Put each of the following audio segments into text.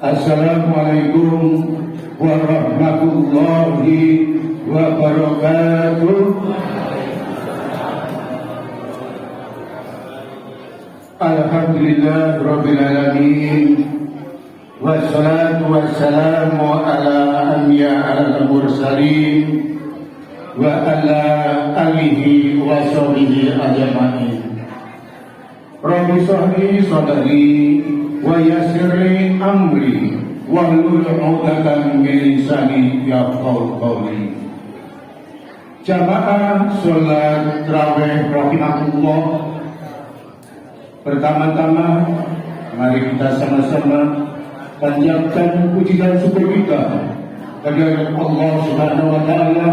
Assalamualaikum warahmatullahi wabarakatuh. Alhamdulillah Rabbil Alamin. Wassalatu wassalamu ala anbiya al-mursalin wa ala alihi wa sahbihi ajma'in. Rabbi shrah sadri wa yassir li amri wahlul 'uqdatam min lisani yafqahu qawli. Jamaah salat tarawih rahimakumullah. Pertama-tama mari kita sama-sama panjatkan puji dan syukur kita kepada Allah Subhanahu wa taala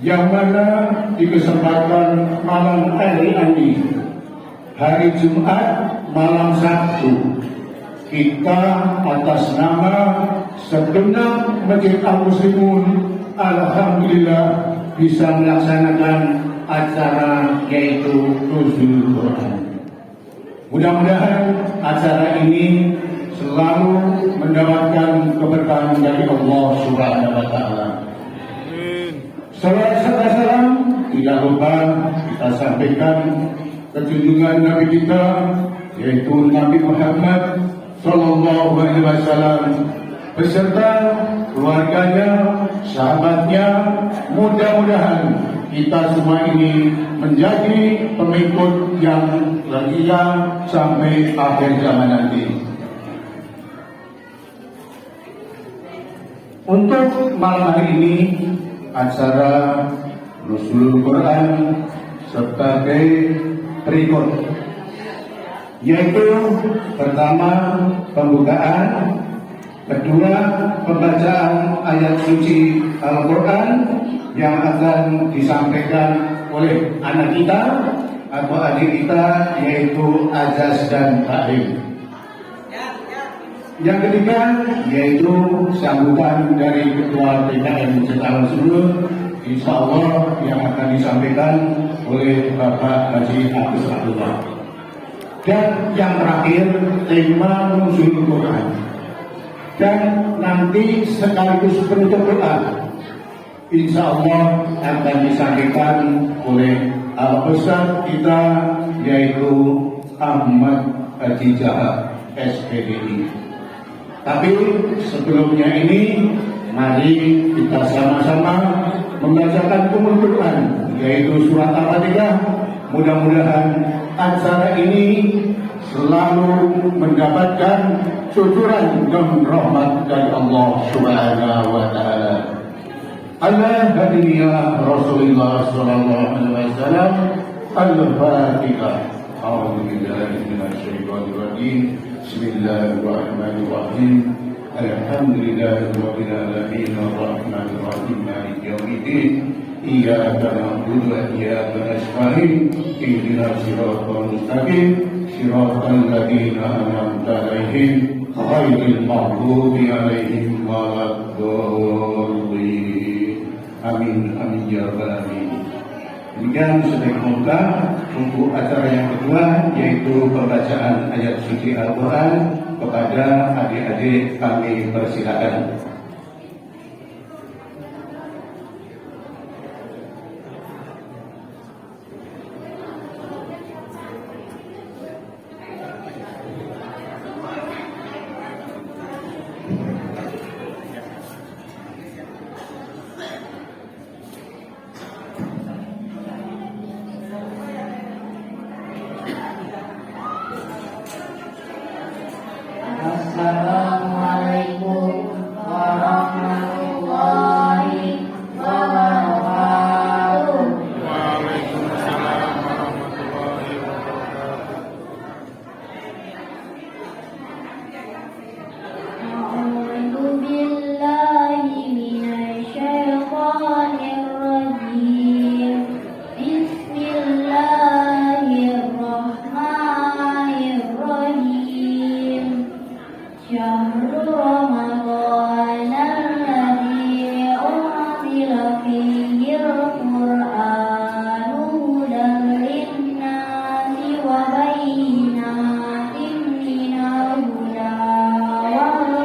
yang mana di kesempatan malam hari ini, hari Jumat malam Sabtu, kita atas nama segenap Masjid Al-Muslimun alhamdulillah bisa melaksanakan acara yaitu Nuzul Quran. Mudah-mudahan acara ini selalu mendapatkan keberkahan dari Allah Subhanahu wa taala. Salawat serta salam tidak lupa kita sampaikan ke junjungan Nabi kita yaitu Nabi Muhammad sallallahu alaihi wasallam beserta keluarganya, sahabatnya. Mudah-mudahan kita semua ini menjadi pengikut yang setia sampai akhir zaman nanti. Untuk malam hari ini acara Nuzul Quran sebagai berikut, yaitu pertama pembukaan, kedua pembacaan ayat suci Al-Quran yang akan disampaikan oleh anak kita atau adik kita yaitu Azaz dan Taklim. Yang ketiga yaitu sambutan dari Ketua PKM Masjid Al-Muslimun, insya Allah yang akan disampaikan oleh Bapak Haji Agus Abdullah. Dan yang terakhir tema Nuzul Quran. Dan nanti sekaligus penutup doa insya Allah akan disampaikan oleh Al-Ustaz kita yaitu Ahmad Haji Jaha SPDI. Tapi sebelumnya ini mari kita sama-sama membacakan Ummul Quran yaitu surat Al-Fatihah. Mudah-mudahan acara ini selalu mendapatkan cucuran dan rahmat dari Allah Subhanahu wa taala. Ala hadiyya Rasulullah sallallahu alaihi wasallam. Al-Fatihah. A'udzu billahi minasy syaithanir rajim. Bismillahirrahmanirrahim. Alhamdulillahirabbil alamin arrahmanir rahim maliki yaumiddin. Iyyaka na'budu wa iyyaka nasta'in. Ihdinas siratal mustaqim. Siratal ladzina an'amta 'alaihim ghairil maghdubi 'alaihim waladdallin. Amin amin ya rabbal alamin. Demikian sebagai pembuka untuk acara yang kedua yaitu pembacaan ayat suci Al-Quran. Kepada adik-adik kami persilakan. Assalamualaikum warahmatullahi wabarakatuh. Waalaikumsalam warahmatullahi wabarakatuh. A'udzu billahi minasy syaithanir rajim. Bismillahirrahmanirrahim. Syahrul Ramadan alladzi unzila fihi al-Qur'anu hudan lin-nasi wa bayyinatin minal huda wal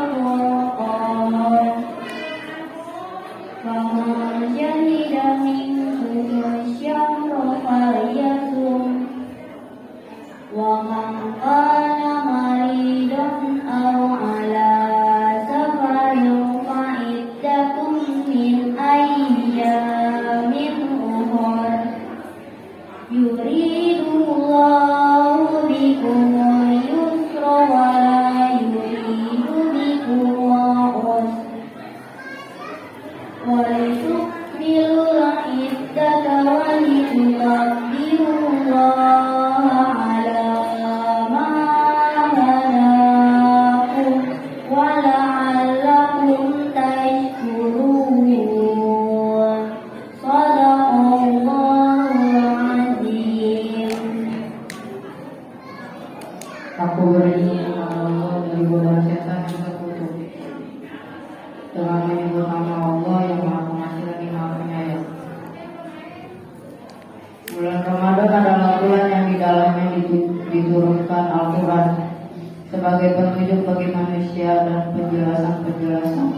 petunjuk bagi manusia dan penjelasan-penjelasan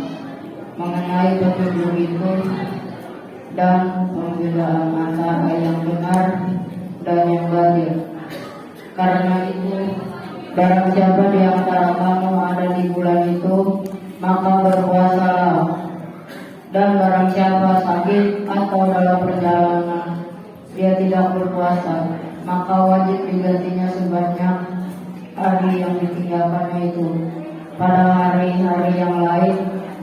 mengenai petunjuk itu dan pembedaan antara yang benar dan yang batil. Karena itu, barang siapa di antara kamu ada di bulan itu, maka berpuasalah. Dan barang siapa sakit atau dalam perjalanan dia tidak berpuasa, maka wajib digantinya sebanyak hari yang ditinggalkannya itu. Pada hari-hari yang lain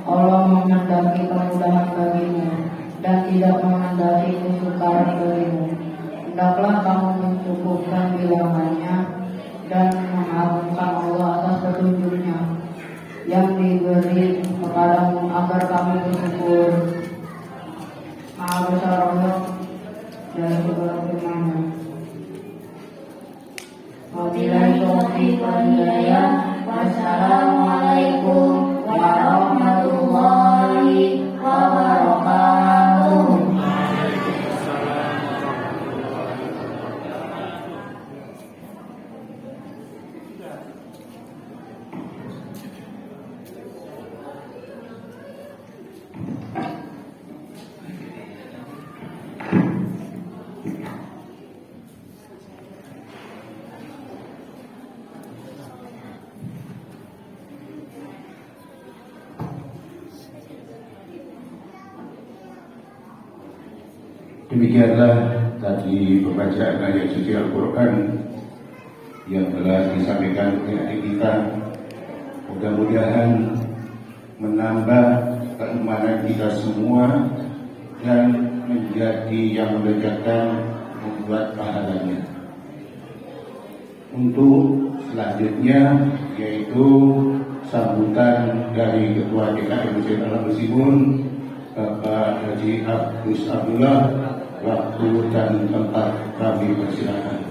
Allah menghendaki kemudahan bagimu dan tidak menghendaki kesukaran bagimu. Hendaklah kamu mencukupkan bilangannya dan mengagungkan Allah atas petunjuknya yang diberi kepadamu agar kamu bersyukur. Maha besar Allah dan segala firman-Nya. Wabillahi taufiq wal hidayah. Wassalamualaikum warahmatullahi wabarakatuh. Demikianlah tadi pembacaan ayat suci Al-Quran yang telah disampaikan oleh adik kita. Mudah-mudahan menambah keimanan kita semua dan menjadi yang mendekatkan membuat pahalanya. Untuk selanjutnya yaitu sambutan dari Ketua DKM Masjid Al-Meskipun Bapak Haji Agus Abdullah. Waktu dan tempat kami persilakan.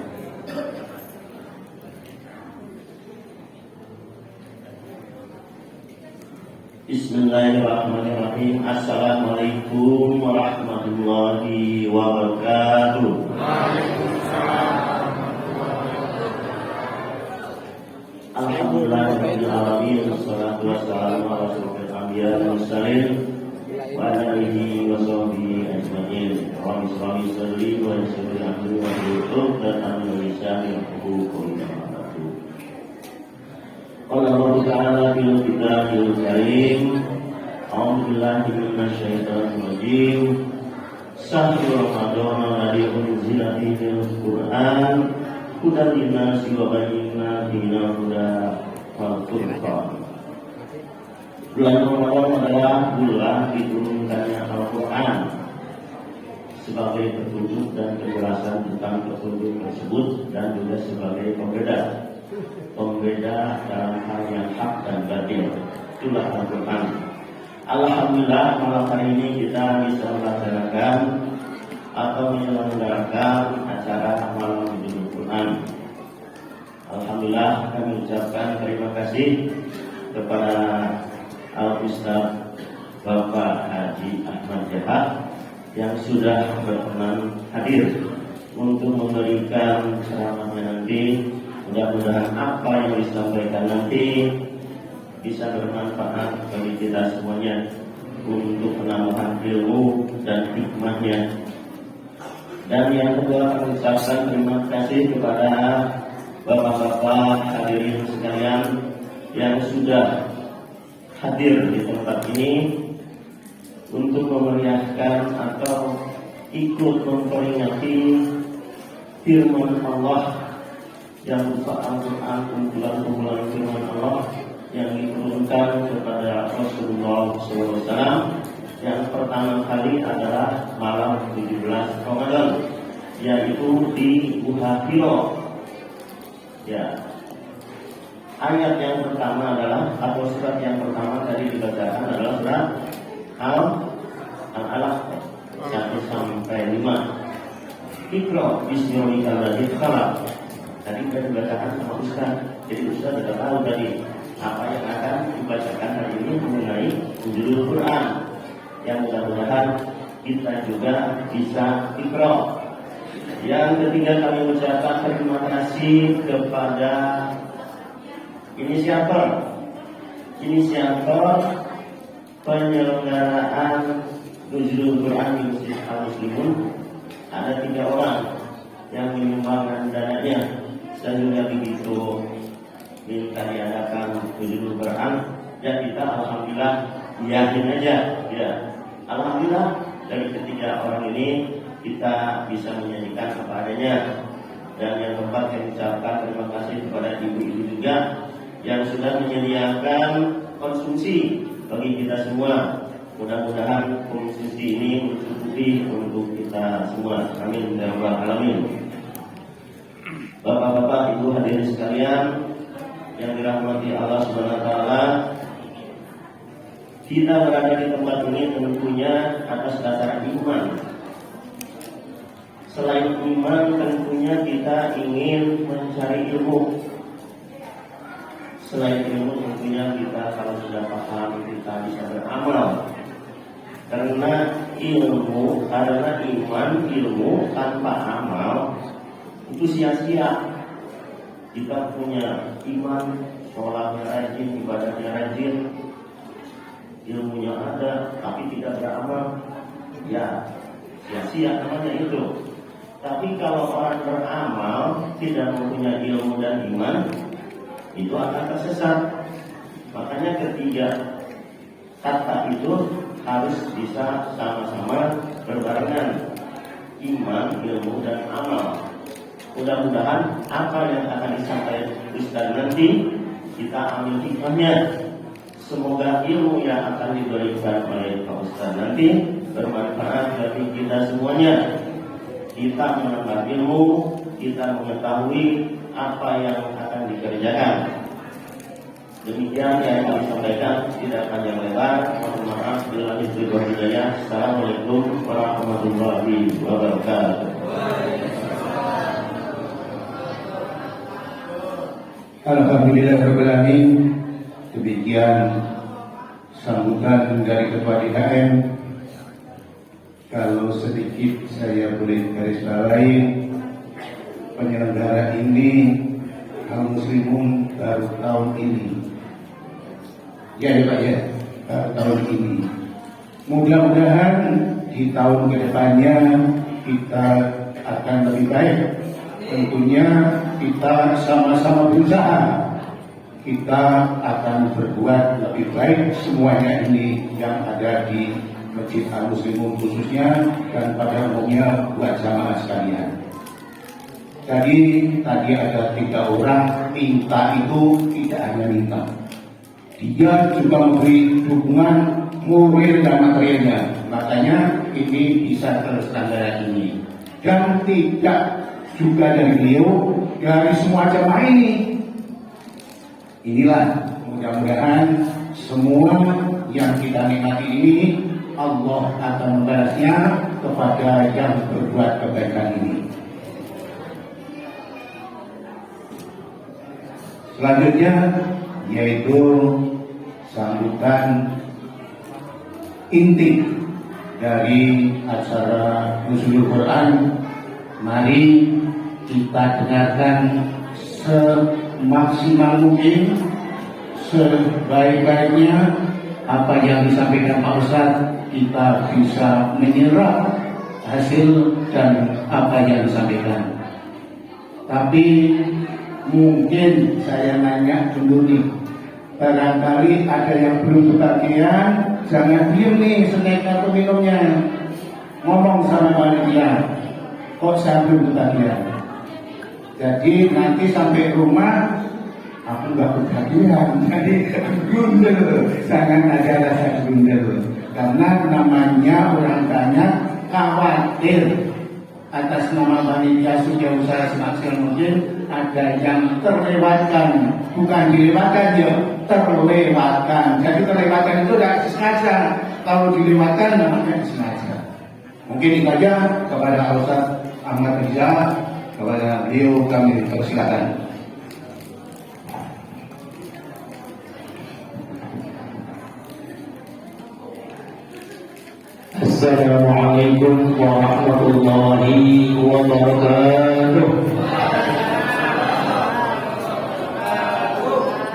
Bismillahirrahmanirrahim. Assalamualaikum warahmatullahi wabarakatuh. Alhamdulillahirabbil alamin. Wassalatu wassalamu ala asyrofil anbiya'i wal mursalin wa ala alihi wa sahbihi ajma'in. Rabbi shrah li sadri wa yassir li amri wahlul 'uqdatam min lisani yafqahu qawli. Qala Allah Ta'ala fil kitabil karim. A'udzu billahi minasyaitonir rajim. Syahrul Ramadan alladzi unzila fihil Qur'an hudan linnasi wa bayyinatin minal huda wal furqan. Bulan Ramadan adalah bulan diturunkannya Al-Quran sebagai petunjuk dan penjelasan tentang petunjuk tersebut dan juga sebagai pembeda dalam hal yang hak dan batil. Itulah Al-Quran. Alhamdulillah malam hari ini kita bisa melaksanakan atau menyelenggarakan acara malam Hidul Quran. Alhamdulillah kami ucapkan terima kasih kepada Al-Ustaz Bapak Haji Ahmad Jahat yang sudah berkenan hadir untuk memberikan ceramahnya nanti. Mudah-mudahan apa yang disampaikan nanti bisa bermanfaat bagi kita semuanya untuk penambahan ilmu dan hikmahnya. Dan yang kedua, kami ucapkan terima kasih kepada bapak-bapak hadirin sekalian yang sudah hadir di tempat ini untuk memeriahkan atau ikut memperingati firman Allah yang berupa Al-Quran, kumpulan-kumpulan firman Allah yang diturunkan kepada Rasulullah SAW. Yang pertama kali adalah malam 17 Ramadan, yaitu di Buha Hiro. Ya, ayat yang pertama adalah atau surat yang pertama tadi dibacakan adalah surat Al-Alaq 1 sampai 5. Iqra bismi rabbikal ladzi khalaq. Tadi sudah dibacakan sama Ustaz. Jadi Ustaz sudah tahu tadi apa yang akan dibacakan hari ini mengenai judul Quran. Yang mudah-mudahan kita juga bisa Iqra. Yang ketiga, kami ucapkan terima kasih kepada inisiator inisiator penyelenggaraan Nuzulul Quran di Masjid Al-Muslimun ada 3 orang yang menyumbangkan dananya, dan juga begitu minta diadakan Nuzulul Quran, dan kita alhamdulillah yakin aja ya, alhamdulillah dari ketiga orang ini kita bisa menyanyikan apa adanya. Dan yang keempat, saya ucapkan terima kasih kepada ibu-ibu juga yang sudah menyediakan konsumsi bagi kita semua. Mudah-mudahan konsumsi ini mencukupi untuk kita semua. Amin ya rabbal alamin. Bapak-bapak, ibu hadirin sekalian yang dirahmati Allah Subhanahu wa taala, kita berada di tempat ini tentunya atas dasar iman. Selain iman, tentunya kita ingin mencari ilmu. Selain ilmu, tentunya kita kalau sudah paham, kita bisa beramal. Karena iman, ilmu tanpa amal itu sia-sia. Kita punya iman, sholatnya rajin, ibadahnya rajin, ilmunya ada, tapi tidak beramal, ya sia-sia namanya itu. Tapi kalau orang beramal tidak mempunyai ilmu dan iman, itu akan tersesat. Makanya ketiga kata itu harus bisa sama-sama berbarengan, iman, ilmu, dan amal. Mudah-mudahan apa yang akan disampaikan Ustaz nanti kita ambil hikmahnya. Semoga ilmu yang akan diberikan oleh Pak Ustaz nanti bermanfaat bagi kita semuanya. Kita menambah ilmu, kita mengetahui apa yang akan dikerjakan. Demikian yang kami sampaikan, tidak panjang lebar. Mohon maaf bila diberi hidayah. Assalamualaikum warahmatullahi wabarakatuh. Alhamdulillahirabbil alamin. Demikian sambutan dari Ketua DKM. Kalau sedikit saya boleh garis bawahi, penyelenggara ini Al-Muslimun baru tahun ini. Ya Pak ya, baru tahun ini. Mudah-mudahan di tahun kedepannya kita akan lebih baik. Tentunya kita sama-sama berusaha. Kita akan berbuat lebih baik semuanya ini yang ada di Masjid Al-Muslimun khususnya, dan pada umumnya buat jamaah sekalian. Tadi ada 3 orang minta itu tidak hanya minta, dia juga memberi dukungan moral dan materialnya. Makanya ini bisa terselenggara ini, dan tidak juga dari beliau, dari semua jamaah ini. Inilah mudah-mudahan semua yang kita nikmati ini Allah akan membalasnya kepada yang berbuat kebaikan ini. Selanjutnya yaitu sambutan inti dari acara Nuzulul Quran. Mari kita dengarkan semaksimal mungkin, sebaik-baiknya apa yang disampaikan Pak Ustadz. Kita bisa menyerap hasil dan apa yang disampaikan. Tapi mungkin saya nanya dulu nih, barangkali ada yang belum kebagian, jangan diem nih snack atau minumnya, ngomong sama panitia, kok saya belum kebagian. Jadi nanti sampai rumah aku nggak kebagian, jadi gundel, jangan ada rasa gundel. Karena namanya orang banyak khawatir atas nama panitia sudah usaha semaksimal mungkin ada yang terlewatkan, bukan dilewatkan ya, terlewatkan. Jadi terlewatkan itu tidak sengaja, kalau dilewatkan namanya sengaja. Mungkin itu aja. Kepada Ustaz Ahmad Riza, kepada beliau kami persilakan. Assalamualaikum warahmatullahi wabarakatuh.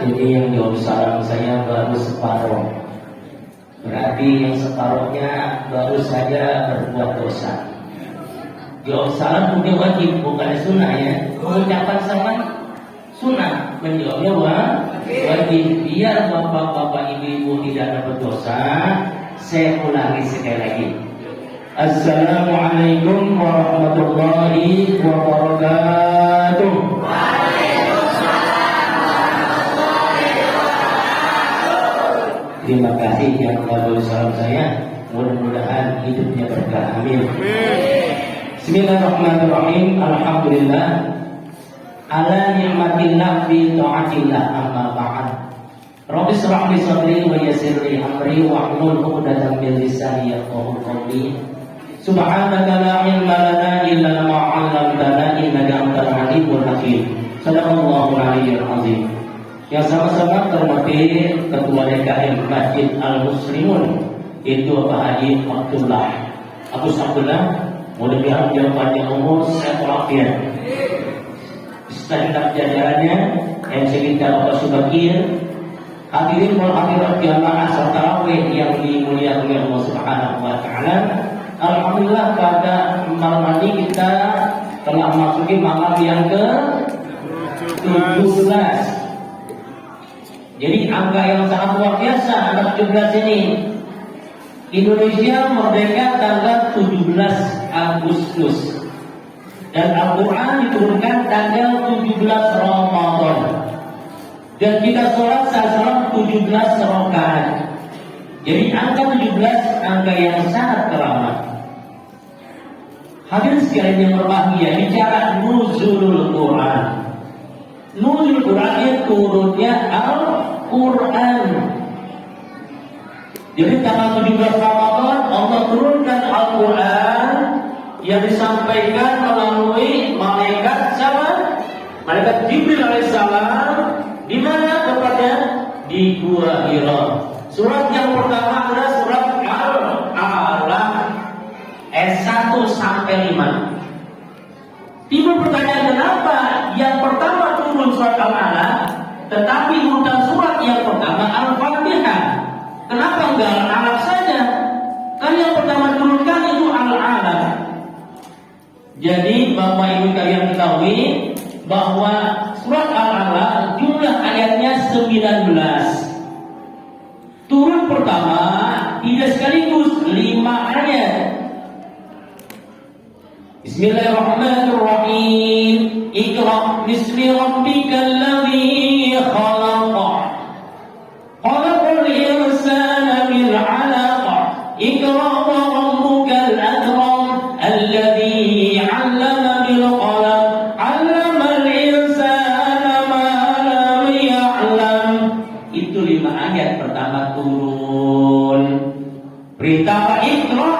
Ini Ini yang jawab salam saya baru separuh. Berarti yang separuhnya baru saja berbuat dosa. Jawab salam punya wajib, bukan sunnah ya. Mengucapkan salam sunnah, menjawabnya wajib. Biar bapak-bapak ibu-ibu tidak berdosa, saya ulangi sekali lagi. Assalamualaikum warahmatullahi wabarakatuh. Terima kasih yang telah salam saya. Mudah-mudahan hidupnya berkah. Amin. Bismillahirrahmanirrahim. Alhamdulillah ala ni'matillah fi ta'atillah, amma ba'd. Rabbi shrah li sadri wa yassir li amri wahlul 'uqdatam min lisani yafqahu qawli. Subhanaka la ilma lana illa ma 'allamtana innaka antal alimul hakim. Sadaqallahul aliyyul azim. Yang sama-sama terhormati Ketua DKM Masjid Al-Muslimun, itu Bapak Haji Abdullah. Mudah-mudahan dia panjang umur, sehat walafiat. Beserta jajarannya yang sekitar Bapak Subakir, hadirin wal hadirat jamaah salat tarawih yang dimuliakan oleh Allah Subhanahu wa taala. Alhamdulillah pada malam ini kita telah memasuki malam yang ke-17. Jadi angka yang sangat luar biasa, angka 17 ini. Indonesia merdeka tanggal 17 Agustus. Dan Al-Quran diturunkan tanggal 17 Ramadan. Dan kita sholat salat 17 rakaat. Jadi angka 17 angka yang sangat keramat. Hadirin sekalian yang berbahagia, bicara nuzulul Quran. Nuzul Quran itu turunnya Al-Quran. Jadi tanggal 17 Ramadan Allah turunkan Al-Quran yang disampaikan melalui malaikat siapa? Malaikat Jibril alaihissalam. Di mana tempatnya? Di Gua Hira. Surat yang pertama adalah surat Al-Alaq ayat 1 sampai 5. Timbul pertanyaan, kenapa yang pertama turun surat Al-Alaq, tetapi urutan surat yang pertama Al-Fatihah? Kenapa enggak Al-Alaq saja? Kan yang pertama turunkan itu Al-Alaq. Jadi Bapak Ibu kalian ketahui bahwa surat Al-Alaq jumlah ayatnya 19. Turun pertama tidak sekaligus 5 ayat. Bismillahirrahmanirrahim. Iqra bismi rabbikal ladzi khalaq. Khalaqal insana min 'alaq. Iqra wa rabbukal akram alladzi 'allama bil qalam. 'Allamal insana ma lam ya'lam. Itu 5 ayat pertama turun. Perintah Iqra.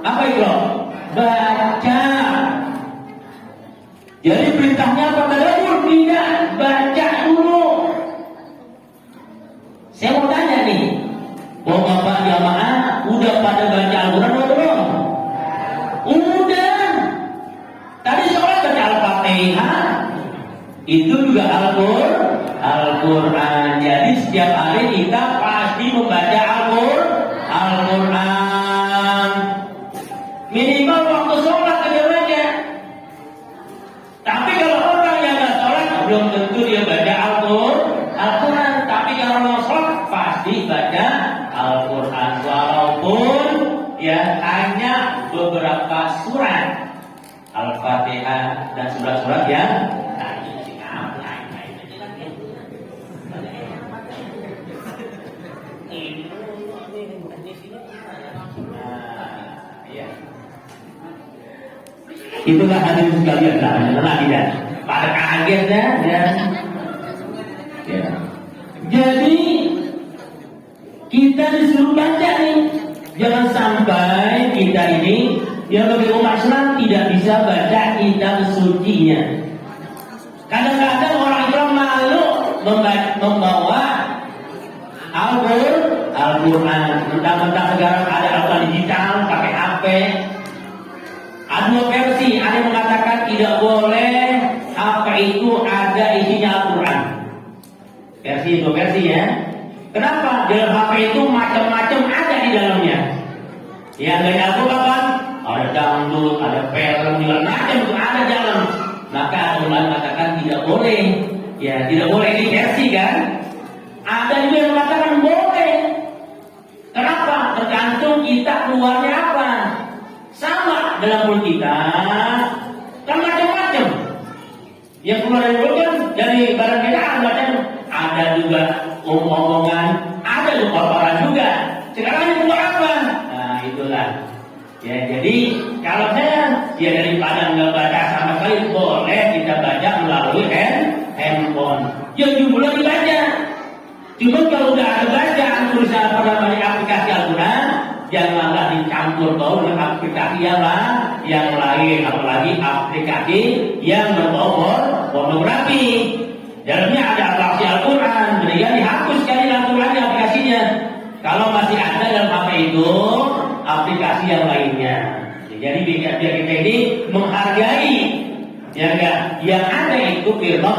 Apa Iqra? Baca. Jadi perintahnya apa? Tadabbur? Tidak, baca dulu. Saya mau tanya nih, bapak jamaah udah pada baca Al-Quran atau belum? Udah. Tadi sholat baca Al-Fatihah. Itu juga Al-Quran. Jadi setiap hari kita pasti membaca Al-Quran. Minimal waktu sholat aja baca. Tapi kalau orang yang nggak sholat belum tentu dia baca Al-Quran. Tapi kalau mau sholat pasti baca Al-Quran. Walaupun ya hanya beberapa surat Al-Fatihah dan surat-surat yang itulah hadirin sekalian, nah tidak pada kagetnya ya. Jadi kita disuruh baca nih, jangan sampai kita ini yang bagi umat Islam tidak bisa baca kitab sucinya. Kadang-kadang orang Islam malu membawa Al-Quran. Mentang-mentang sekarang ada Al-Quran digital pakai HP. Ada 2 versi, ada yang mengatakan tidak boleh HP itu ada isinya Al-Quran. Versi versi 2 versi ya. Kenapa? Dalam HP itu macam-macam ada di dalamnya. Yang dari Al-Quran ada dangdut, ada film, segala macam itu ada di dalam. Maka ulama mengatakan tidak boleh. Ya, tidak boleh ini versi kan? Ada juga yang mengatakan boleh. Kenapa? Tergantung kita keluarnya apa. Sama dalam mulut kita kan macam-macam. Yang keluar dari mulut kan dari badan kita ada juga omongan, ada juga orang juga. Sekarang ini keluar apa? Nah itulah. Ya jadi kalau saya ya daripada nggak baca sama sekali boleh kita baca melalui handphone. Ya jumlah dibaca. Cuma kalau udah ada bacaan tulisan aplikasi Al-Quran, janganlah dicampur bau dengan aplikasi yang lain, apalagi aplikasi yang berbau pornografi. Dalamnya ada aplikasi Al-Quran, kemudian dihapus sekali Al-Quran aplikasinya. Kalau masih ada dalam HP itu aplikasi yang lainnya. Jadi biar kita ini menghargai ya enggak, yang ada itu firman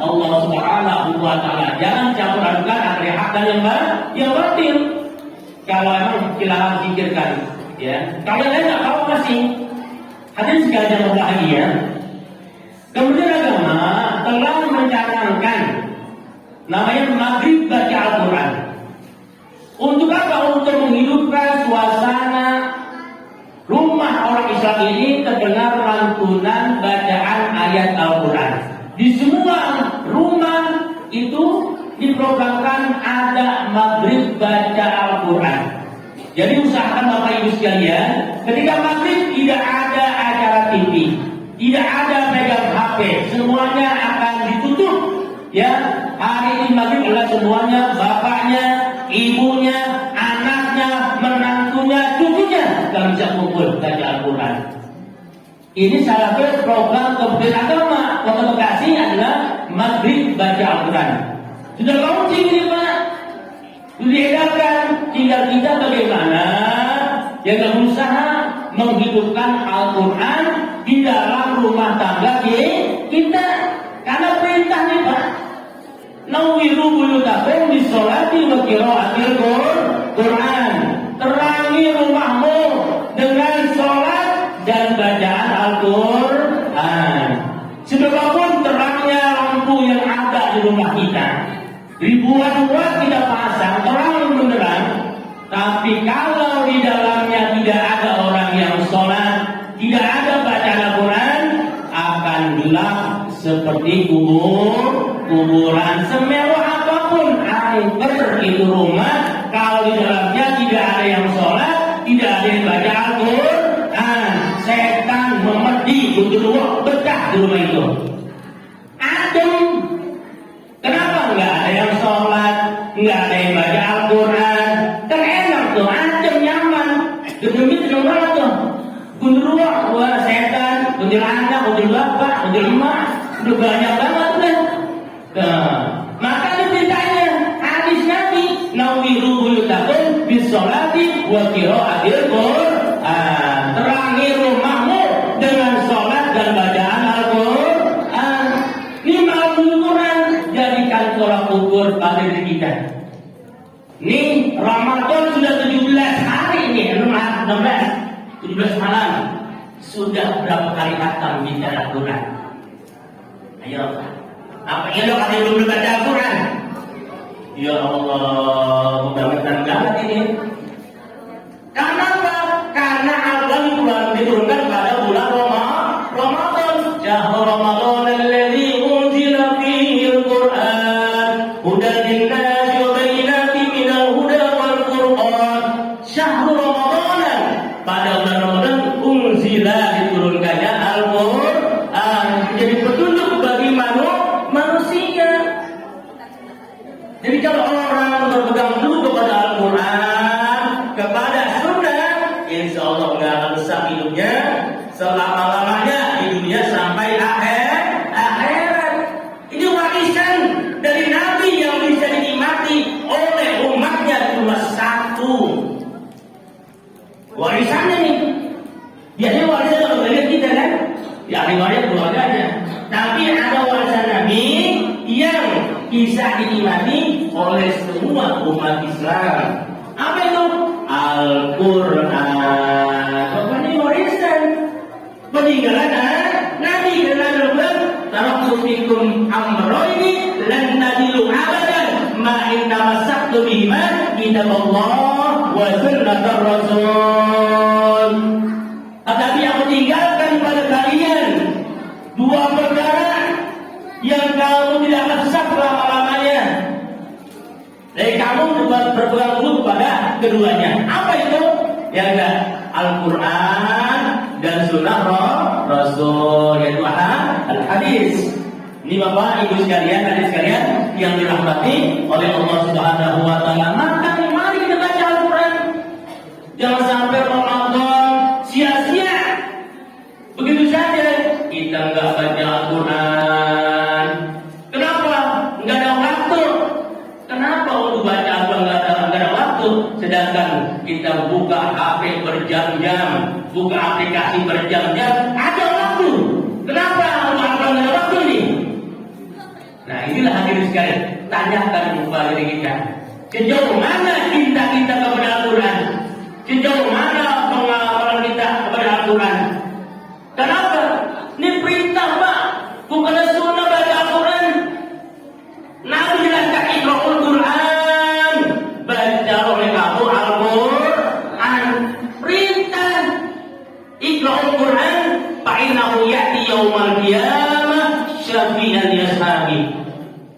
Allah Subhanahu wa taala. Jangan campur adukan antara hak dan yang batil. Kalau emang silakan pikirkan ya. Kalau lain enggak apa masih. Hadirin sekalian yang berbahagia. Kemudian agama telah mencanangkan namanya maghrib baca Al-Quran. Untuk apa? Untuk menghidupkan suasana rumah orang Islam ini terdengar lantunan bacaan ayat Al-Quran. Di semua rumah itu diprogramkan ada maghrib baca Al-Quran. Jadi usahakan Bapak Ibu sekalian, ketika maghrib tidak ada acara TV, tidak ada pegang HP, semuanya akan ditutup. Ya, hari ini maghrib adalah semuanya bapaknya, ibunya, anaknya, menantunya, cucunya kalau bisa kumpul baca Al-Quran. Ini salah satu program Kementerian Agama Kota Bekasi adalah maghrib baca Al-Quran. Sudah launching ini Pak, sudah diedarkan. Tinggal kita bagaimana yang berusaha menghidupkan Al-Quran di dalam rumah tangga kita. Karena perintahnya Pak, Nawiru buyutakum bisolati wa qiraatil Quran. Terangi rumahmu dengan sholat dan bacaan Al-Quran. Seberapapun terangnya lampu yang ada di rumah kita, ribuan watt kita pasang terang benderang, tapi kalau di dalamnya tidak ada orang yang sholat, tidak ada bacaan Al-Quran, akan gelap seperti kuburan. Semewah apapun angker itu rumah, kalau di dalamnya tidak ada yang sholat, tidak ada yang baca Al-Quran, setan memedi gundurwo betah di rumah itu. Adem. Kenapa nggak ada yang sholat, nggak ada yang baca Al-Quran? Kan enak tuh, adem, nyaman. Gedung-gedung gedung tuh. Gundurwo, wah setan, gundul anak, gundul bapak, gundul emak, udah banyak banget udah. Nah, maka ada perintahnya hadis Nabi, nawiru buyutakum bisolati wa qiraatil Quran. Terangi rumahmu dengan sholat dan bacaan Al-Quran. Ini malam Quran jadikan tolak ukur pada diri kita. Ini Ramadan sudah 17 hari ini, 17 malam. Sudah berapa kali khatam bicara Al-Quran? Ayo, apa ya lo kata belum baca Al-Quran? Ya Allah, mudah-mudahan banget ini. Karena apa? Karena Al-Quran diturunkan pada bulan Ramadan. Syahrul Ramadan alladzi unzila fihi Al-Quran hudan lin-nasi wa bayyinatin minal huda wal Qur'an. Syahrul Ramadan, pada bulan Ramadan unzila diturunkannya Al-Quran, jadi petunjuk bagi manusia. Jadi kalau orang berpegang teguh kepada Al-Quran, kepada Sunnah, insya Allah nggak akan rusak hidupnya selama-lamanya di dunia sampai akhirat. Ini warisan dari Nabi yang bisa dinikmati oleh umatnya cuma satu. Warisannya nih, biasanya warisan kalau beliau kita kan, ya ahli waris keluarganya. Tapi ada warisan Nabi yang bisa dinikmati oleh semua umat Islam. Apa itu? Al-Quran. Bukan ini warisan peninggalan Nabi Muhammad. Taraktu fikum amroini lan tadilu abadan ma in tamassaktu bihima kitabullah wa sunnatur rasul. Tetapi aku tinggalkan pada kalian dua perkara yang kamu tidak akan sesat selama-lamanya. Dan kamu berpegang teguh pada keduanya. Apa itu? Ya enggak, Al-Quran dan Sunnah Rasul, yaitu al-hadis. Ini Bapak Ibu sekalian, hadis sekalian yang dirahmati oleh Allah Subhanahu wa taala. Maka mari kita baca Al-Quran. Jangan sampai Ramadan sia-sia. Begitu saja kita enggak baca Al-Quran. Kenapa? Enggak ada waktu. Kenapa untuk baca Al-Quran enggak ada waktu? Sedangkan kita buka HP berjam-jam, buka aplikasi berjam-jam, ada waktu. Kenapa untuk Al-Quran enggak ada waktu ini? Nah, inilah hadirin sekalian, tanyakan kepada diri kita. Sejauh mana cinta kita kepada Al-Quran? Sejauh mana pengawalan kita kepada Al-Quran? Kenapa? Ini perintah, Pak, bukan sunnah baca Al-Quran. Nabi jelaskan Iqra'ul Quran, baca oleh kamu Al-Quran. Perintah Iqra'ul Quran, fa'innahu ya'ti yaumal qiyamah syafi'an li ashabi.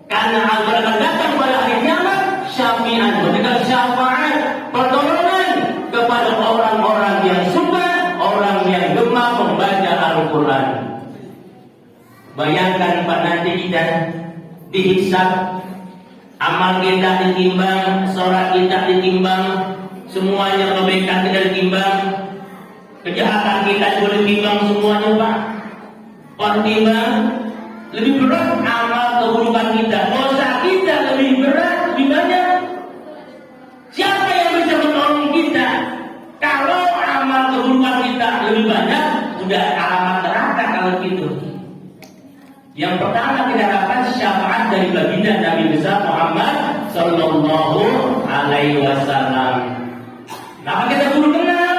Karena Al-Quran akan datang pada hari kiamat syafi'an, memberikan syafaat, pertolongan kepada orang-orang yang suka, orang yang gemar membaca Al-Quran. Bayangkan Pak, nanti kita dihisab, amal kita ditimbang, sholat kita ditimbang, semuanya kebaikan kita ditimbang, kejahatan kita juga ditimbang semuanya, Pak. Ditimbang, lebih berat amal keburukan kita, dosa kita lebih berat, lebih banyak. Siapa yang bisa menolong kita? Kalau amal keburukan kita lebih banyak, sudah alamat neraka kalau gitu. Yang pertama kita harapkan syafaat dari baginda Nabi besar Muhammad Sallallahu Alaihi Wasallam. Nah, kita perlu kenal.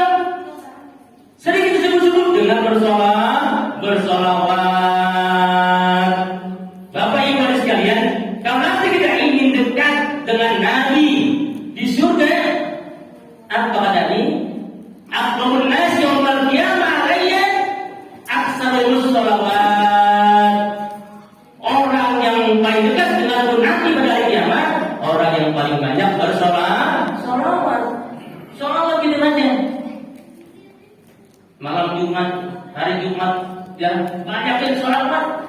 Sering kita sebut-sebut dengan bersolawat. Bapak Ibu sekalian, kalau nanti kita ingin dekat dengan Nabi di surga, apa tadi? Aqrabun nas yaumal qiyamah alayya aksarul sholawat. Orang yang paling dekat dengan Nabi pada hari kiamat, orang yang paling banyak bersolawat. Solawat gitu aja. Malam Jumat, hari Jumat, ya banyakin solawat.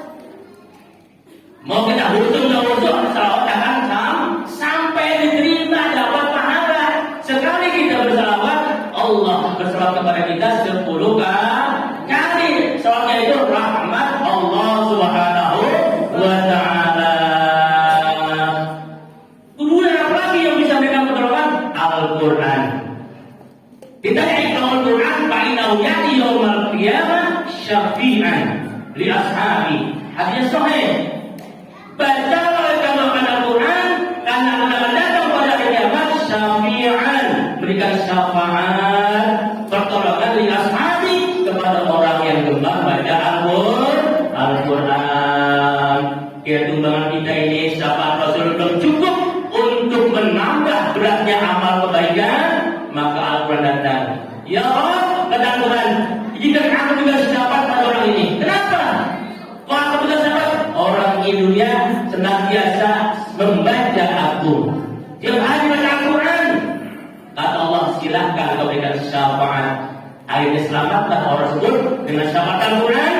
Mau kita butuh nggak butuh, solawat akan sampai diterima, dapat pahala. Sekali kita bersolawat, Allah bersolawat kepada kita 10 kali. Solawatnya itu rahmat Allah Subhanahu wa ta'ala. Kemudian apa lagi yang bisa memberikan pertolongan? Al-Quran. Kita Iqra'ul Quran fa'innahu ya'ti yaumal qiyamah syafi'an li ashabi. Hadis sahih. Baca oleh kamu Al-Quran karena akan datang pada hari kiamat syafi'an, berikan syafaat, pertolongan li ashabi kepada orang yang gemar baca Al-Quran. Ketumbangan kita ini syafaat Rasul belum cukup untuk menambah beratnya amal kebaikan, maka Al-Quran datang. Ya Allah, kata Al-Quran, jika aku juga sedapat pada orang ini. Kenapa? Kok aku juga sedapat? Orang Indonesia senantiasa membaca aku. Tiap hari baca Al-Quran. Kata Allah, silahkan kau berikan syafaat. Akhirnya selamatlah orang tersebut dengan syafaat Al-Quran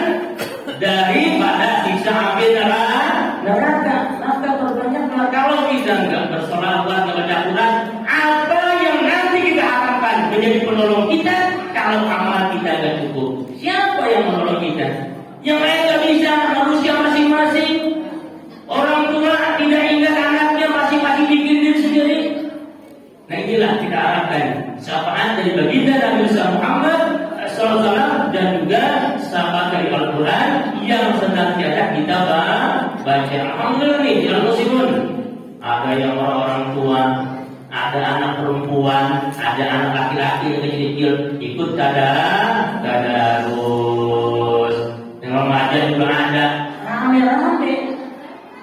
daripada siksa api neraka. Maka perbanyaklah kalau kita enggak bersolawat kepada Al-Quran, apa yang nanti kita harapkan menjadi penolong kita kalau amal kita enggak cukup? Siapa yang menolong kita? Yang lain enggak bisa, manusia masing-masing. Orang tua tidak ingat anaknya, masing-masing bikin diri sendiri. Nah, inilah kita harapkan syafaat dari baginda Nabi Muhammad SAW dan juga syafaat dari Al-Quran yang senantiasa kita baca. Alhamdulillah nih, jalan muslimun. ada yang orang tua, ada anak perempuan, ada anak laki-laki yang kecil-kecil ikut tadarus. Yang remaja juga ada, rame-rame.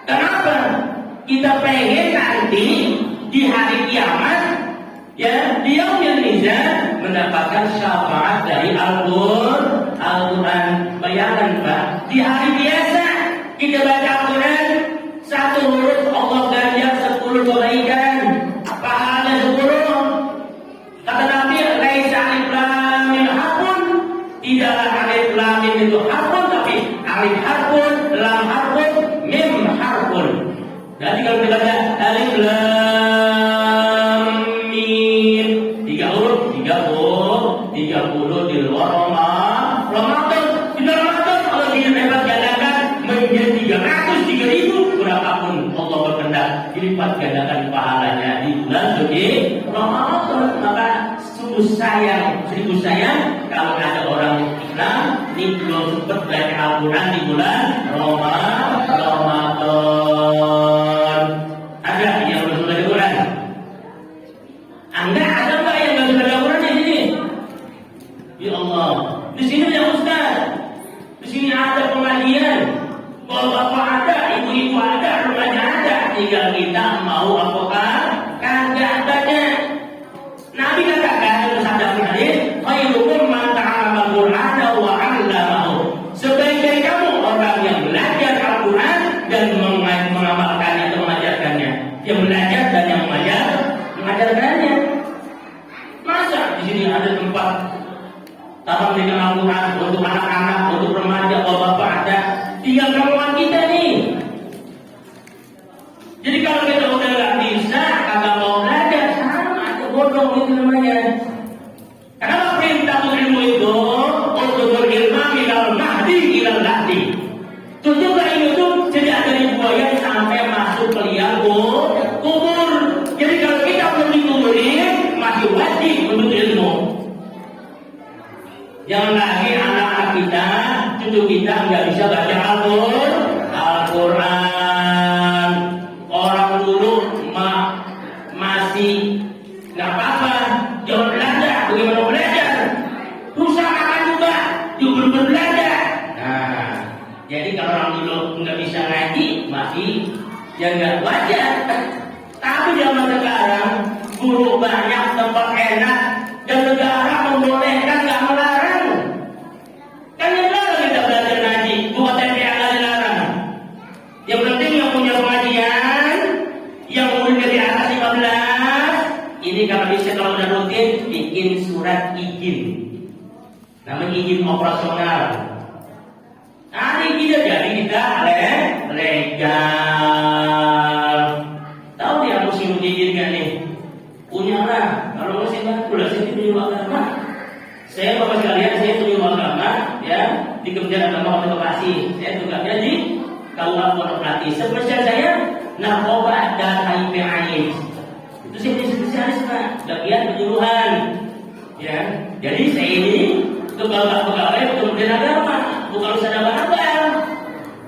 Kenapa? Kita pengen nanti di hari kiamat, ya, di yaumil mizan mendapatkan syafaat dari Al-Quran. Bayangkan Pak, di hari biasa kita baca Al-Quran, satu huruf Allah ganjar 10 kebaikan, pahala 10. Kata Nabi, laisa alif lam mim harfun, tidaklah alif lam mim itu harfun, tapi alif harfun, lam harfun, mim harfun. Jadi kalau kita baca alif lam mim 3 huruf, 30 di luar Ramadan. Di Ramadan kalau dilipat gandakan menjadi 300.000 berapapun Allah berkehendak dilipat gandakan pahalanya di bulan suci Ramadan. Maka sungguh sayang, seribu sayang kalau ada orang Islam ini belum sempat belajar Al-Quran di bulan Ramadan. Ada yang belum belajar Quran? Anda ada nggak yang belum belajar Quran di sini? Ya Allah, di sini ya Ustaz, di sini ada pengajian, bapak ada, ibu-ibu ada, remaja ada, tinggal kita mau apakah kagak banyak. Nabi katakan dalam sabda hadis, khairukum man ta'allama al-Qur'ana wa 'allamahu. Sebaik-baik kamu orang yang belajar Al-Quran dan mengamalkannya atau mengajarkannya. Yang belajar dan yang mengajarkannya. Masa di sini ada tempat taman dengan Al-Quran untuk anak-anak, untuk remaja, bapak ada, tinggal kemauan kita nih. Jadi kalau kita udah nggak bisa, kagak mau belajar, sama aja bodoh itu namanya. Kenapa perintah ilmu itu untuk berilmu minal mahdi ilal lahdi? Tunjukkan ilmu itu sejak dari buaya sampai masuk ke liang kubur. Jadi kalau kita belum dikuburin, masih wajib untuk ilmu. Jangan lagi anak-anak kita, cucu kita nggak bisa baca Al-Quran. Orang dulu masih nggak apa-apa, jangan belajar. Bagaimana belajar? Rusak makan juga belajar. Nah, jadi kalau orang dulu nggak bisa ngaji, masih ya nggak wajar. Tapi zaman sekarang, guru banyak, tempat enak, dan negara membolehkan, nggak melarang. Kan yang larang kita belajar ngaji, buat TPA nggak dilarang. Yang penting yang punya pengajian, yang umurnya di atas 15, ini kalau bisa kalau udah rutin, bikin surat izin. Namanya izin operasional. Nanti kita jadi kita legal. Tahu dia musim izin kan nih? Punya lah. Kalau musim udah saya punya agama. Saya bapak sekalian, saya punya agama, ya di Kementerian Agama Kota Bekasi. Saya juga jadi KUA Pondok Melati. Spesial saya narkoba dan HIV/AIDS. Itu saya punya spesialis Pak, bagian penyuluhan. Ya, jadi saya ini pegawai Kementerian Agama, bukan usaha abal.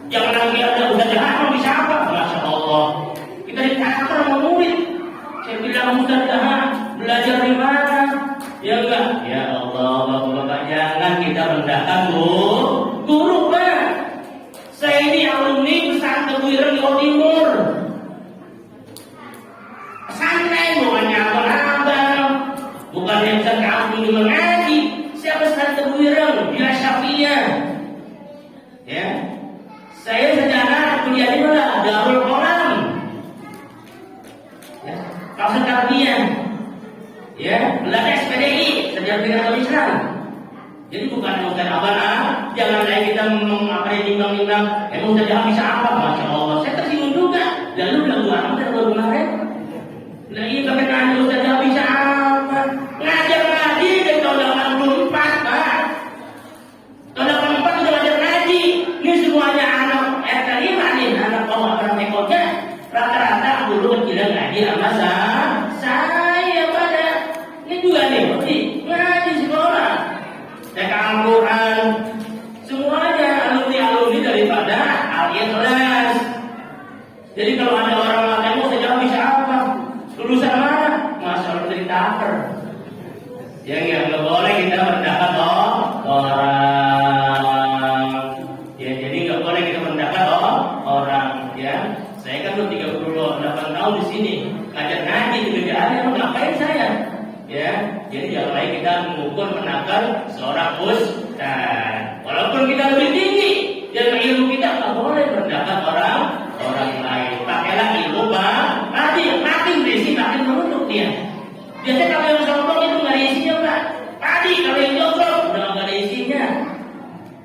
Jangan lagi ada usaha jahat bisa apa? Masya Allah. Kita ditakar sama murid. Saya bilang usaha jahat, belajar di mana? Ya enggak? Ya Allah, bapak-bapak jangan kita rendahkan guru Pak. Saya ini alumni pesantren Wireng Jawa Timur. Santai bukannya abal-abal, bukan yang bisa kampung di mengaji. Saya pesantren Wireng di Syafi'iyah. Ya, saya sejarah kuliah di mana? Darul Qalam. Ya, kawasan Karbian. Ya, belajar SPDI, sejarah negara Islam. Jadi bukan urusan abal-abal, jangan lagi kita timbang-timbang. Emang udah bisa apa? Masya Allah, saya tersinggung juga. Lalu bilang dua anak dan dua kemarin. Nah ini pakai nanya udah bisa apa? Ngajar ngaji dari tahun 84 Pak. Tahun 84 sudah ngajar ngaji. Ini semuanya anak RT 5 nih, anak bawah orang ekotnya. Rata-rata dulu kecil ngaji sama saya pada. Ini juga nih, ngaji sekolah. Saya Al-Quran. Semuanya alumni daripada Al-Ikhlas. Jadi kalau ada orang mengatakan saya bisa ditaker. Ya nggak boleh kita merendahkan orang. Ya jadi nggak boleh kita merendahkan orang. Ya saya kan udah 38 tahun di sini ngajar ngaji di kerjaan yang ngapain saya? Ya jadi jangan lagi kita mengukur menakar seorang ustaz. Walaupun kita lebih tinggi dan ilmu kita nggak boleh merendahkan orang lain. Pakailah ilmu makin berisi makin menutup dia. Biasanya kalau yang sombong itu nggak ada isinya Pak. Tadi kalau yang jongkok udah nggak ada isinya.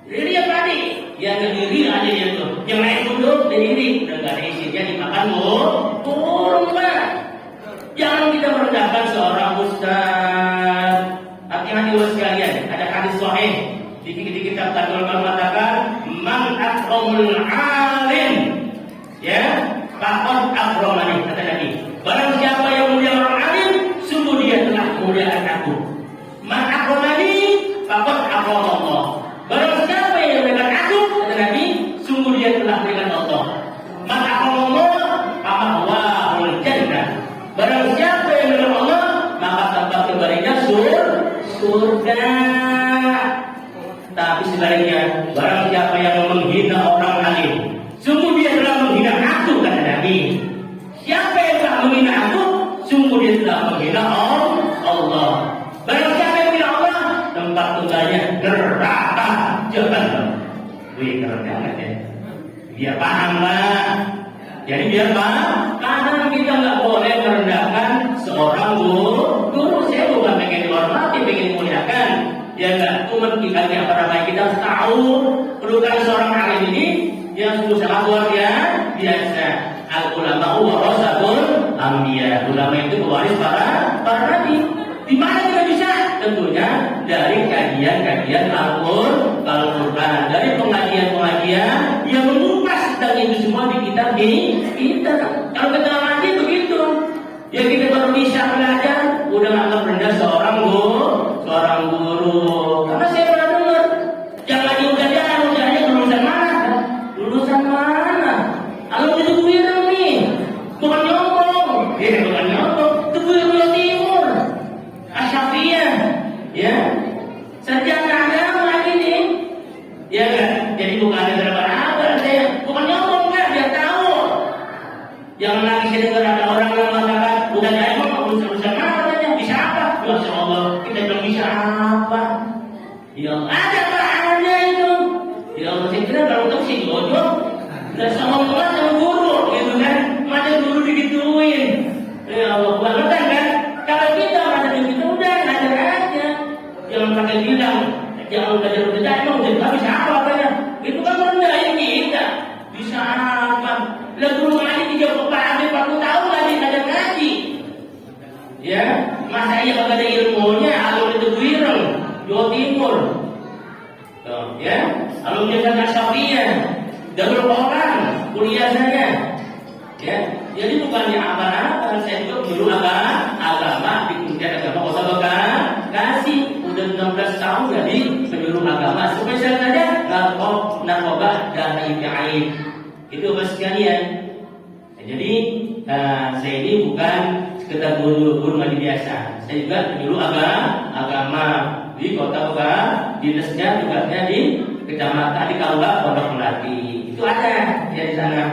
Jadi dia tadi yang ngediri aja dia tuh. Yang lain duduk berdiri udah nggak ada isinya dimakan turun Pak. Jangan kita merendahkan seorang ustaz. Hati-hati sekalian. Ada hadis sahih di kitab Tadul mengatakan man akramul alim ya faqad akramani kata Nabi. Barang siapa yang mulia orang alim sungguh dia telah memuliakan aku. Man akramani faqad akramallah. Barang siapa yang memuliakan aku kata Nabi sungguh dia telah memuliakan Allah. Man akramallah faqad wahul jannah. Barang siapa yang memuliakan Allah maka tempat kembalinya surga. Tapi sebaliknya, barang siapa yang menghina orang alim, sungguh dia telah menghina aku kata Nabi. Siapa yang telah menghina aku, sungguh dia telah menghina Allah. Barang siapa yang menghina Allah, tempat tinggalnya neraka jahanam. Wih keren banget ya. Biar paham lah. Jadi biar paham, karena kita nggak boleh merendahkan seorang guru. Saya bukan pengen dihormati, pengen dimuliakan. Ya enggak, cuma kita para baik kita harus tahu kedudukan seorang alim ini yang sungguh sangat luar biasa. Al ulama warasatul anbiya. Ulama itu pewaris para nabi. Di mana kita bisa? Tentunya dari kajian Al-Qur'an, dari pengajian yang mengupas tentang itu semua di kitab kita. Kalau kita ngaji begitu, ya kita baru bisa belajar, udah nggak rendah seorang guru. Karena saya pernah dengar, jangan ujiannya lulusan mana? Kalau itu Tubuireng nih, bukan nyombong, Tubuireng Timur, Asyafiyah, ya, sarjana agama lagi nih, ya kan? Jadi bukan ada berapa saya, bukan nyombong kan, dia tahu. Jangan lagi saya dengar ada orang yang mengatakan, udah saya mau lulusan mana katanya, bisa apa? Masya Allah, kita belum bisa apa? Ya ada bahannya itu. Ya Allah, saya kira kalau untuk si Jojo, udah sama guru, gitu kan? Macam guru digituin. Ya Allah, banget kan? Kalau kita ada begitu udah ngajar aja. Jangan pakai bilang, jangan belajar emang udah bisa apa katanya? Itu kan merendahin kita. Bisa apa? Lah guru ngaji 40 tahun lagi ngajar ngaji. Ya, masa iya kagak ada ilmunya? Alumni Tubuireng, Jawa Timur. Ya, alumni Asyafiyah, Darul Quran, kuliah saya. Ya, jadi bukannya apa-apa, saya juga guru agama di Kementerian Agama Kota Bekasi. Udah 16 tahun jadi penyuluh agama. Spesial saja narkoba dan HIV/AIDS. Itu apa sekalian? Jadi saya ini bukan sekedar guru ngaji biasa. Saya juga penyuluh agama di Kota Bekasi. Dinasnya juga di kecamatan di Kaula Pondok Melati. Itu ada ya di sana.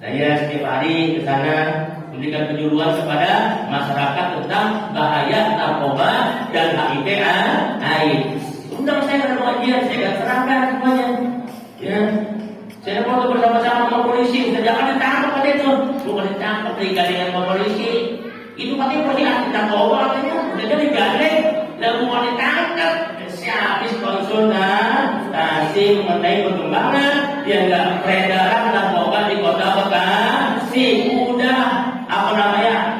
Saya setiap hari ke sana memberikan penyuluhan kepada masyarakat tentang bahaya narkoba dan HIV/AIDS. Undang saya ke pengajian, saya akan terangkan semuanya. Ya, saya foto bersama-sama sama polisi. Jangan ditangkap pada itu, bukan ditangkap digandeng sama polisi. Itu katanya polisi anti narkoba katanya, udah jadi gandeng, dan bukan ditangkap. Habis konsultasi mengenai perkembangan yang enggak peredaran narkoba di Kota Bekasi. Udah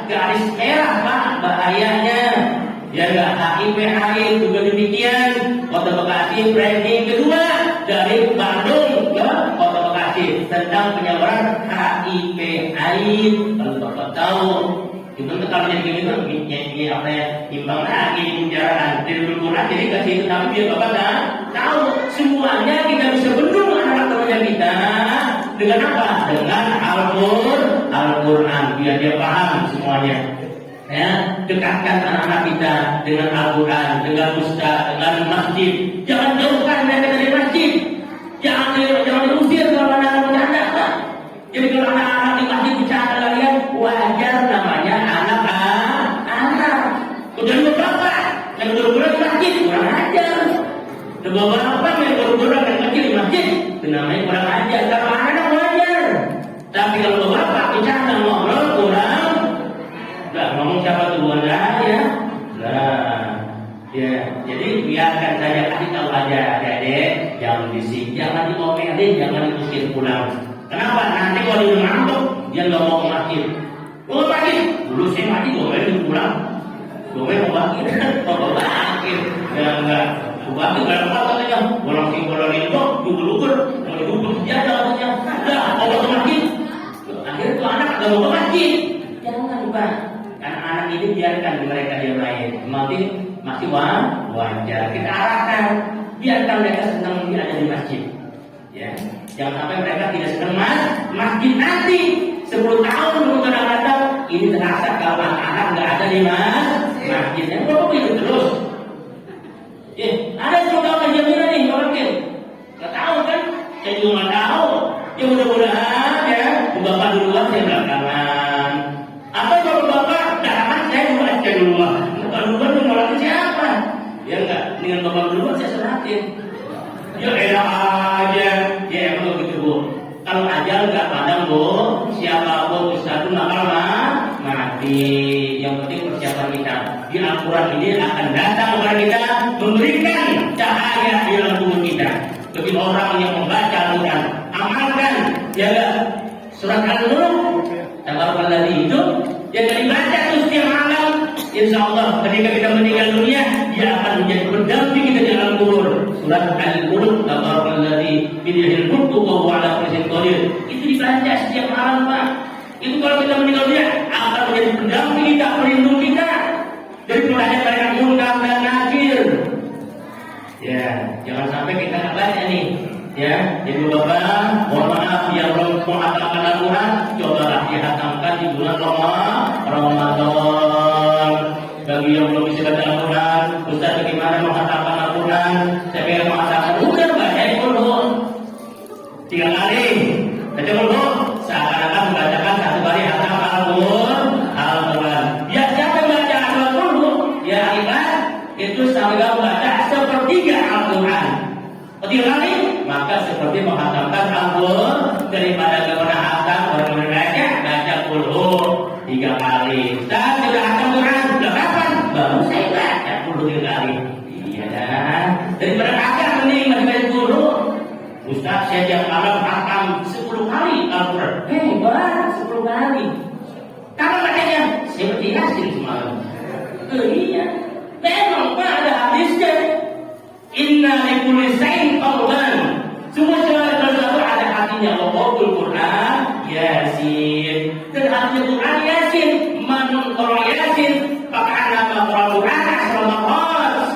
garis merah Pak bahayanya. Ya enggak, HIV/AIDS juga demikian. Kota Bekasi ranking kedua dari Bandung ke Kota Bekasi tentang penyebaran HIV/AIDS. Kalau Bapak tahu, itu kalau jadi gitu ini apa ya, imbang lagi di penjaraan dari berkurang jadi kasih itu, tapi biar Bapak tahu semuanya kita bisa bendung anak temannya kita dengan apa? Dengan Al-Quran biar dia paham semuanya. Ya, dekatkan anak-anak kita dengan Al-Quran, dengan ustaz, dengan masjid. Jangan jauhkan mereka dari masjid. Jangan diusir kalau anak-anak bercanda. Jadi kalau anak-anak di masjid bercanda kalian, wajar namanya anak-anak. Kemudian beberapa yang berburu di masjid kurang ajar. Beberapa yang berburu di masjid namanya kurang ajar. Kalau anak-anak wajar. Tapi kalau beberapa bercanda ngobrol kurang. Nggak ngomong siapa duluan ya. Nah, ya, jadi biarkan saya kasih tahu aja, Dek, jangan disik, jangan diomelin, jangan diusir pulang. Kenapa? Nanti kalau dia ngantuk, dia nggak mau ke masjid. Mau masjid? Dulu saya mati, gue pulang. Gue mau bakir, mau bakir. Ya enggak, gue bakir nggak apa katanya. Gue langsung bolonin kok, dulu-dulu, mau duduk dia katanya. Udah, mau ke masjid. Akhirnya tuh anak nggak mau ke masjid. Jangan lupa. Anak-anak ini biarkan mereka yang lain, masih wajar. Kita arahkan, biarkan mereka senang ada di masjid. Ya, jangan sampai mereka tidak senang masjid nanti 10 tahun belum datang. Ini terasa kalau anak-anak nggak ada di masjid. Yang berapa itu terus? Ya, ada juga jaminan nih orang nggak tahu kan? Saya juga nggak tahu. Ya mudah-mudahan ya, bapak duluan saya belakangan. Apa kalau bapak dahaman saya mulai ke duluan. Bapak duluan menolaknya siapa? Ya enggak, dengan bapak duluan saya seratin. Ya enak aja. Ya emang begitu Bu. Kalau ajal enggak padam Bu, siapa Bu Ustaz itu bakal mati. Yang penting persiapan kita. Di Al-Quran ini akan datang kepada kita, memberikan cahaya di dalam tubuh kita. Bagi orang yang membaca Al-Quran, amalkan, jaga surat Al-Mulk. Tabarakallazi itu yang dibaca terus setiap malam, insya Allah ketika kita meninggal dunia dia akan menjadi pendamping kita di alam kubur. Surat Al-Mulk, tabarakallazi biyadihil mulku wa huwa ala kulli syai'in qadir. Itu dibaca setiap malam Pak. Itu kalau kita meninggal dunia akan menjadi pendamping kita, pelindung kita dari banyak munkar dan nakir. Ya, jangan sampai kita nggak baca nih. Ya, Ibu Bapak, mohon maaf yang belum menghatamkan Al-Quran, cobalah dihatamkan di bulan Ramadan. Bagi yang belum bisa baca Al-Quran, Ustaz bagaimana menghatamkan Al-Quran? Saya pengen menghatamkan, udah baca dulu 3 kali. Baca dulu, seakan-akan membacakan 1 kali hatam Al-Quran. Ya, siapa baca Al-Quran dulu? Ya, ibadah itu sampai membaca 1/3 Al-Quran. 3 kali, maka seperti menghatamkan Al-Quran daripada kepada hatam orang baca kulhu 3 kali. Dan sudah hatam Quran, sudah kapan? Baru saya baca kulhu 3 kali. Iya kan? Daripada hatam mending masih baca kulhu. Ustaz saya tiap malam hatam 10 kali Al-Quran. Hebat, 10 kali. Kapan bacanya? Seperti Yasin semalam. Iya, memang Pak ada hadisnya. Inna likulli syai'in qawlan. Semua sesuatu ada hatinya. Waqul Quran Yasin. Dan artinya Quran Yasin. Man qara Yasin faka'anna qara Quran asra khas.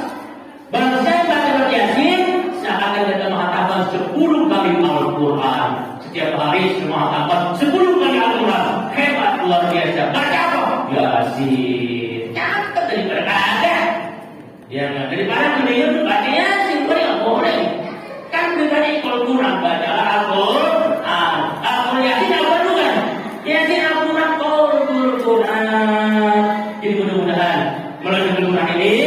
Barang saya baca Yasin seakan kita menghafal 10 kali Al-Quran. Setiap hari semua menghafal 10 kali Al-Quran. Hebat luar biasa. Baca apa? Yasin. Catat daripada ada. Ya, daripada mendingan baca Yasin, boleh. Kan daripada kalau kurang baca Al-Quran. Al-Quran Yasin apa dulu kan? Yasin Al-Quran Quran. Jadi mudah-mudahan melalui Al-Quran ini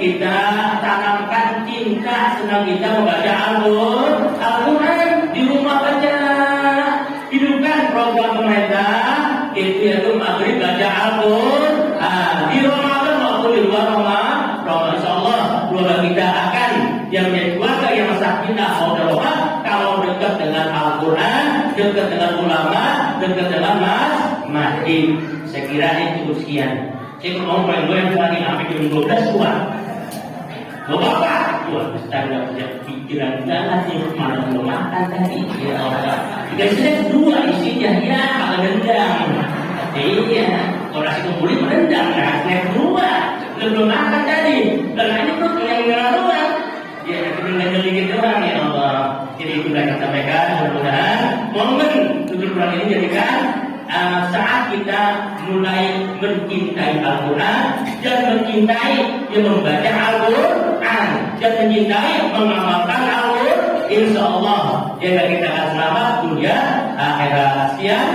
kita tanamkan cinta senang kita membaca Al-Quran di rumah baca. Hidupkan program pemerintah itu yaitu maghrib baca Al-Quran di Ramadan maupun di luar Ramadan. Insyaallah keluarga kita akan yang menjadi keluarga yang sakinah mawaddah kalau dekat dengan Al-Quran, dekat dengan ulama, dekat dengan masjid. Saya kira itu sekian. Saya mau mulai yang tadi sampai jam 12 kuat. Bapak, Ustaz nggak punya pikiran banget nih malam belum makan tadi. Ya Allah, dikasih 2 isinya ya makan rendang. Iya, kalau nasi kumpulin rendang, snack 2. Belum makan tadi, dan ini perut yang doang. Ya, kita ngejelikin doang ya Allah. Jadi itulah yang kita sampaikan. Mudah-mudahan momen 7 bulan ini jadikan saat kita mulai mencintai Al-Quran dan mencintai yang membaca Al-Quran dan mencintai mengamalkan Al-Quran, insya Allah jaga kita akan selamat dunia akhirat. Siap?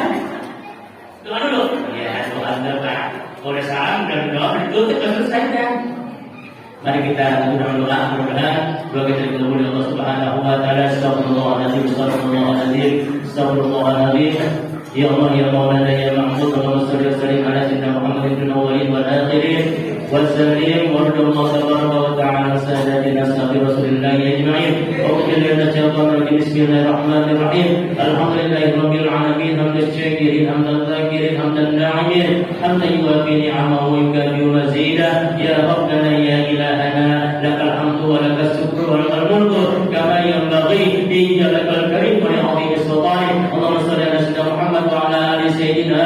Doa dulu. Ya, doa dulu. Boleh salam dan doa ditutup selesai kan? Mari kita berdoa, mudah-mudahan doa kita dikabul oleh Allah Subhanahu wa taala. Astagfirullahaladzim, astagfirullahaladzim, astagfirullahaladzim. Ya Allah, ya Maulana, ya Mahmud, Allahumma shalli wa sallim ala sayyidina Muhammadin fil awwalin wal akhirin wa sallim wa radallahu tabaraka wa ta'ala sayyidatina sahabi Rasulillah ajma'in. Bismillahirrahmanirrahim. Alhamdulillahirabbil alamin, hamdan syakirin, hamdan zakirin, hamdan na'imin, hamdan yuwafi ni'amahu wa yukafi mazidah. Ya Rabbana ya ilahana, lakal hamdu wa lakas syukru wa lakal mulku kama yanbaghi li jalalil karim wa li 'azimi sultanik. Allahumma shalli ala sayyidina Muhammad wa ala ali sayyidina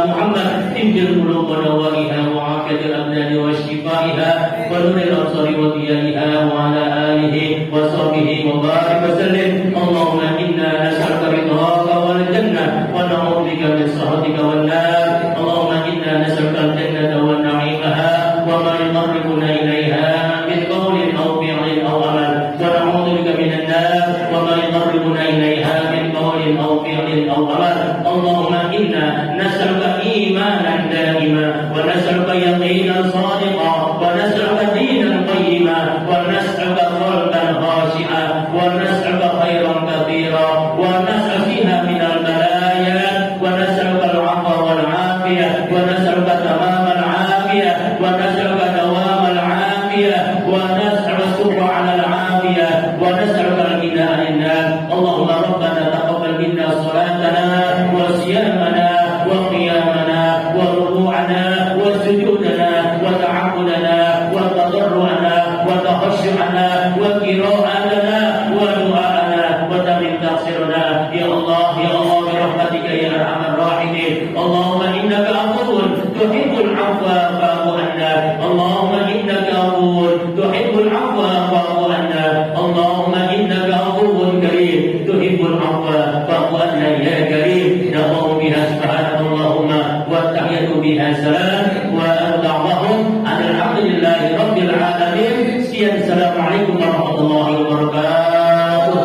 Muhammad. Injil qulub wa dawaiha wa afiyatil abdani wa shifaiha wa nuril absari wa diyaiha wa ala alihi wa sahbihi wa barik wa sallim. Allahumma inna nas'aluka ridhaka wal jannah wa na'udzu bika min sakhatika wan nar. Allahumma inna nas'aluka al jannata wa na'imaha wa ma yuqarribuna ilayha min qawlin aw fi'lin aw amal, wa na'udzu bika minan nar wa ma yuqarribuna ilayha min qawlin aw fi'lin aw amal. Allahumma inna nas'aluka imanan daima wa nas'aluka yaqinan sadiqa wa nas'aluka dinan qayyima wa nas'aluka qalban khashi'a wa nas'aluka khairan katsira wa nas'aluka fiha min al-balaya wa nas'aluka al-'afwa wal 'afiyah wa nas'aluka tamam al-'afiyah wa nas'aluka dawam al-'afiyah wa nas'aluka shukra 'ala al-'afiyah wa nas'aluka al-ghina 'anil nar. Allahumma rabbana taqabbal minna salatana wa siyamana wa qiyamana wa ruku'ana wa sujudana wa ta'abbudana wa tadarru'ana wa takhashu'ana wa qira'atana wa du'a'ana wa tamim taqsirana. Ya Allah, ya Allah, bi rahmatika ya arhamar rahimin. Allahumma innaka afuwwun tuhibbul 'afwa fa'fu 'anna. Allahumma innaka afuwwun tuhibbul 'afwa fa'fu 'anna. Allahumma innaka afuwwun karim tuhibbul 'afwa fa'fu 'anna ya karim. Na'udzu biha subhanallahumma wa tahiyyatu biha salam wa arda'ahum alhamdulillahi rabbil alamin. Sekian, assalamualaikum warahmatullahi wabarakatuh.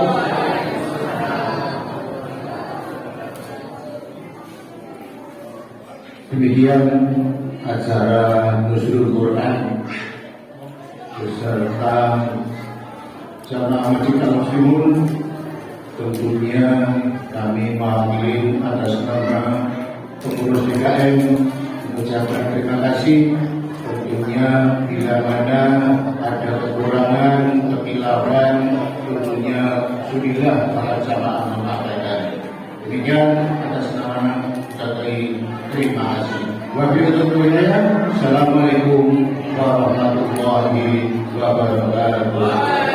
Demikian acara Nuzulul Quran beserta jamaah Masjidil Muslimun. Tentunya kami mewakili atas nama pengurus DKM mengucapkan terima kasih. Tentunya bila mana ada kekurangan, kekilafan, tentunya sudilah para jamaah memaafkan. Demikian atas nama kami terima kasih. Wabillahi Assalamualaikum warahmatullahi wabarakatuh.